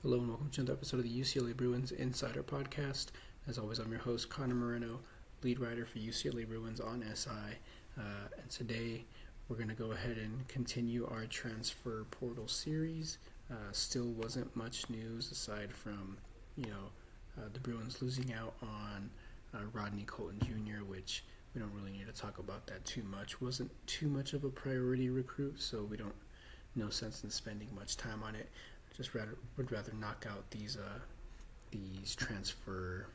Hello and welcome to another episode of the UCLA Bruins Insider Podcast. As always, I'm your host, Connor Moreno, lead writer for UCLA Bruins on SI. And today we're going to go ahead and continue our transfer portal series. Still wasn't much news aside from, the Bruins losing out on Rodney Colton Jr., which we don't really need to talk about that too much. Wasn't too much of a priority recruit, so no sense in spending much time on it. Would rather knock out these transfer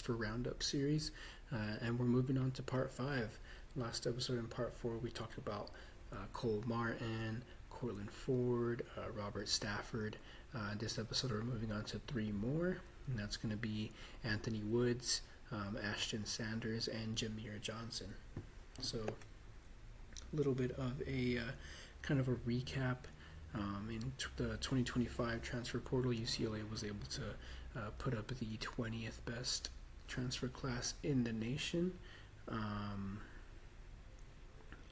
Roundup series, and we're moving on to part 5. Last episode in part 4 we talked about Cole Martin, Cortland Ford, Robert Stafford. This episode we're moving on to 3 more, and that's going to be Anthony Woods, Ashton Sanders, and Jameer Johnson. So a little bit of a kind of a recap. In the 2025 transfer portal, UCLA was able to put up the 20th best transfer class in the nation.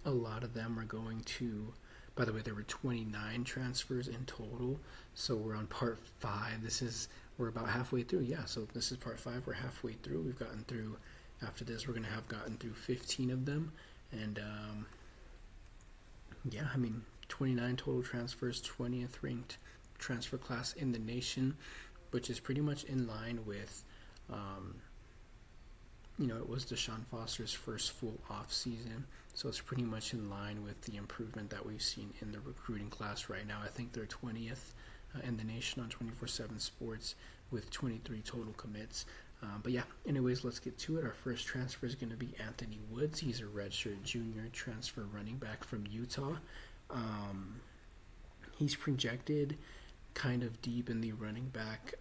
A lot of them are going to, by the way, there were 29 transfers in total, so we're on part 5. We're about halfway through. Yeah, so this is part 5. We're halfway through. We've gotten through, after this, we're going to have gotten through 15 of them. And 29 total transfers, 20th ranked transfer class in the nation, which is pretty much in line with, it was Deshaun Foster's first full off season, so it's pretty much in line with the improvement that we've seen in the recruiting class right now. I think they're 20th in the nation on 24/7 Sports with 23 total commits. Anyways, let's get to it. Our first transfer is going to be Anthony Woods. He's a redshirt junior transfer running back from Utah. He's projected kind of deep in the running back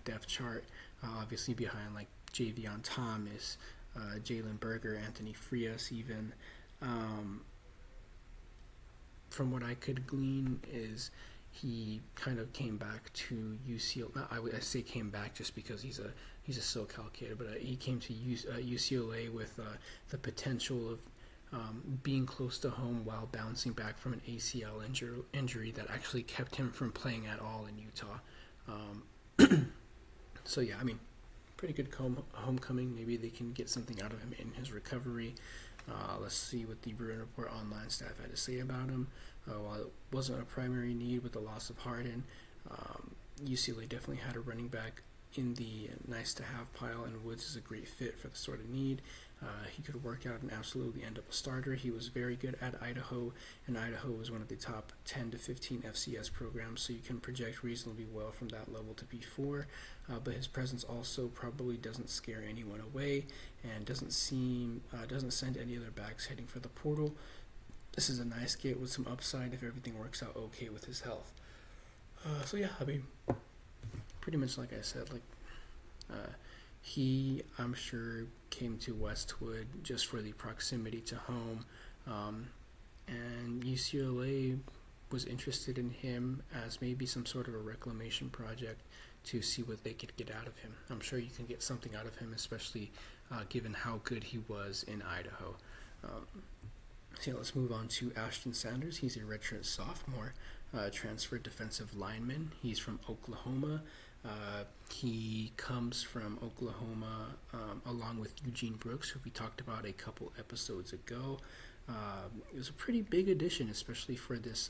depth chart, obviously behind like Javion Thomas, Jalen Berger, Anthony Frias even. From what I could glean is he kind of came back to UCLA. I say came back just because he's a SoCal kid, but he came to UCLA with the potential of being close to home while bouncing back from an ACL injury that actually kept him from playing at all in Utah. Pretty good homecoming. Maybe they can get something out of him in his recovery. Let's see what the Bruin Report Online staff had to say about him. While it wasn't a primary need with the loss of Harden, UCLA definitely had a running back in the nice-to-have pile, and Woods is a great fit for the sort of need. He could work out and absolutely end up a starter. He was very good at Idaho, and Idaho was one of the top 10 to 15 FCS programs, so you can project reasonably well from that level to B4. But his presence also probably doesn't scare anyone away and doesn't send any other backs heading for the portal. This is a nice get with some upside if everything works out okay with his health. Pretty much like I said, he, I'm sure, came to Westwood just for the proximity to home, and UCLA was interested in him as maybe some sort of a reclamation project to see what they could get out of him. I'm sure you can get something out of him, especially given how good he was in Idaho. Let's move on to Ashton Sanders. He's a redshirt sophomore transferred defensive lineman. He's from Oklahoma. He comes from Oklahoma along with Eugene Brooks, who we talked about a couple episodes ago. It was a pretty big addition, especially for this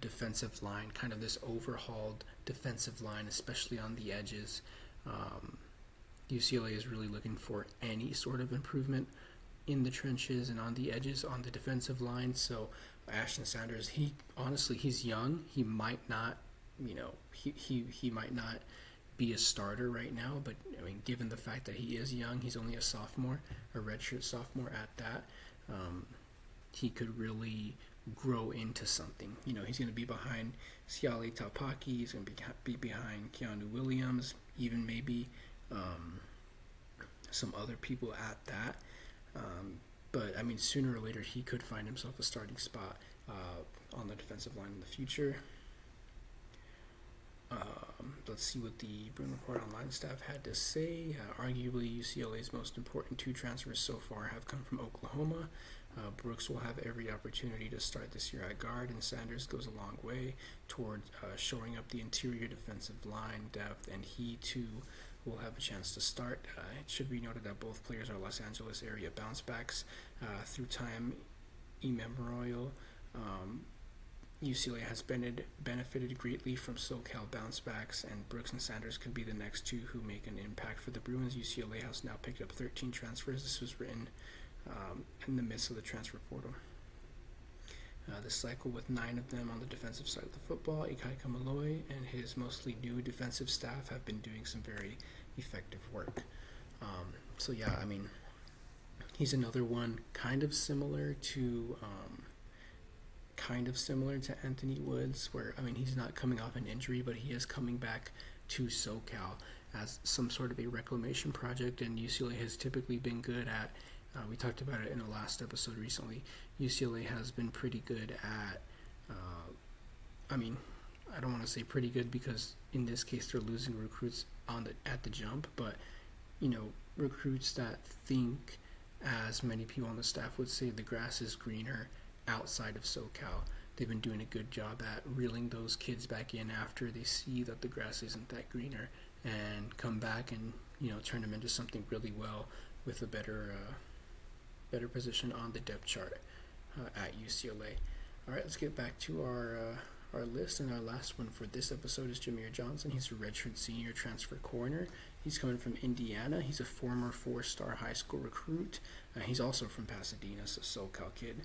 defensive line, kind of this overhauled defensive line, especially on the edges. UCLA is really looking for any sort of improvement in the trenches and on the edges on the defensive line. So Ashton Sanders, he's young. He might not, he might not be a starter right now, but given the fact that he is young, he's only a sophomore, a redshirt sophomore at that, he could really grow into something. He's going to be behind Siale Taupaki, he's going to be behind Keanu Williams, even maybe some other people at that. But sooner or later he could find himself a starting spot on the defensive line in the future. Let's see what the Bruin Report Online staff had to say. Arguably, UCLA's most important 2 transfers so far have come from Oklahoma. Brooks will have every opportunity to start this year at guard, and Sanders goes a long way toward showing up the interior defensive line depth, and he too will have a chance to start. It should be noted that both players are Los Angeles area bounce backs through time immemorial. UCLA has benefited greatly from SoCal bounce backs, and Brooks and Sanders could be the next two who make an impact for the Bruins. UCLA has now picked up 13 transfers. This was written in the midst of the transfer portal. This cycle with 9 of them on the defensive side of the football. Ikai Kamaloy and his mostly new defensive staff have been doing some very effective work. So yeah, I mean, he's another one kind of similar to Anthony Woods, where, I mean, he's not coming off an injury, but he is coming back to SoCal as some sort of a reclamation project, and UCLA has typically been good at, we talked about it in the last episode recently, UCLA has been pretty good at, I don't want to say pretty good because in this case they're losing recruits at the jump, but, you know, recruits that think, as many people on the staff would say, the grass is greener outside of SoCal. They've been doing a good job at reeling those kids back in after they see that the grass isn't that greener, and come back and, you know, turn them into something really well with a better position on the depth chart at UCLA. All right, let's get back to our list, and our last one for this episode is Jameer Johnson. He's a redshirt senior transfer corner. He's coming from Indiana. He's a former 4-star high school recruit. He's also from Pasadena, so SoCal kid.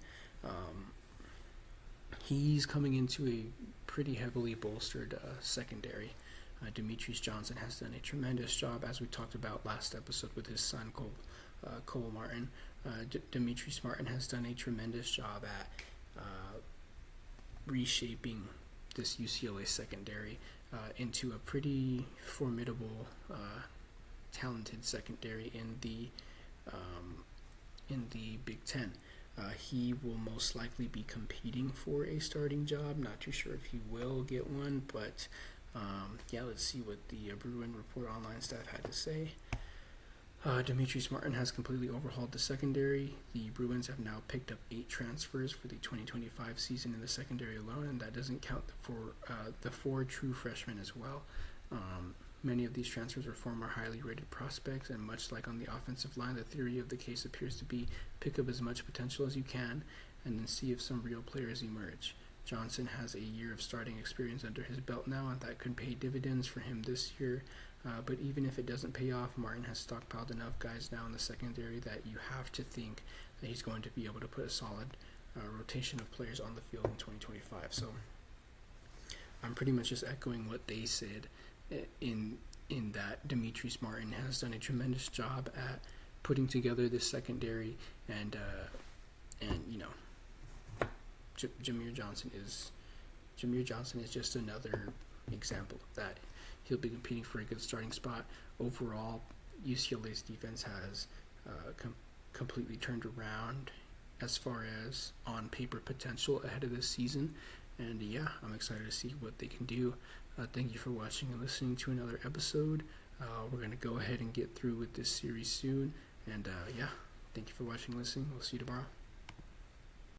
He's coming into a pretty heavily bolstered secondary. Demetrius Johnson has done a tremendous job, as we talked about last episode with his son Cole Martin. Demetrius Martin has done a tremendous job at reshaping this UCLA secondary into a pretty formidable, talented secondary in the Big Ten. He will most likely be competing for a starting job. Not too sure if he will get one, but yeah, let's see what the Bruin Report Online staff had to say. Demetrius Martin has completely overhauled the secondary. The Bruins have now picked up 8 transfers for the 2025 season in the secondary alone, and that doesn't count the 4 true freshmen as well. Many of these transfers are former highly rated prospects, and much like on the offensive line, the theory of the case appears to be pick up as much potential as you can and then see if some real players emerge. Johnson has a year of starting experience under his belt now, and that could pay dividends for him this year. But even if it doesn't pay off, Martin has stockpiled enough guys now in the secondary that you have to think that he's going to be able to put a solid rotation of players on the field in 2025. So I'm pretty much just echoing what they said in that Demetrius Martin has done a tremendous job at putting together this secondary, and you know, Jameer Johnson is just another example of that. He'll be competing for a good starting spot. Overall, UCLA's defense has completely turned around as far as on paper potential ahead of this season. And yeah, I'm excited to see what they can do. Thank you for watching and listening to another episode. We're going to go ahead and get through with this series soon. And yeah, thank you for watching and listening. We'll see you tomorrow.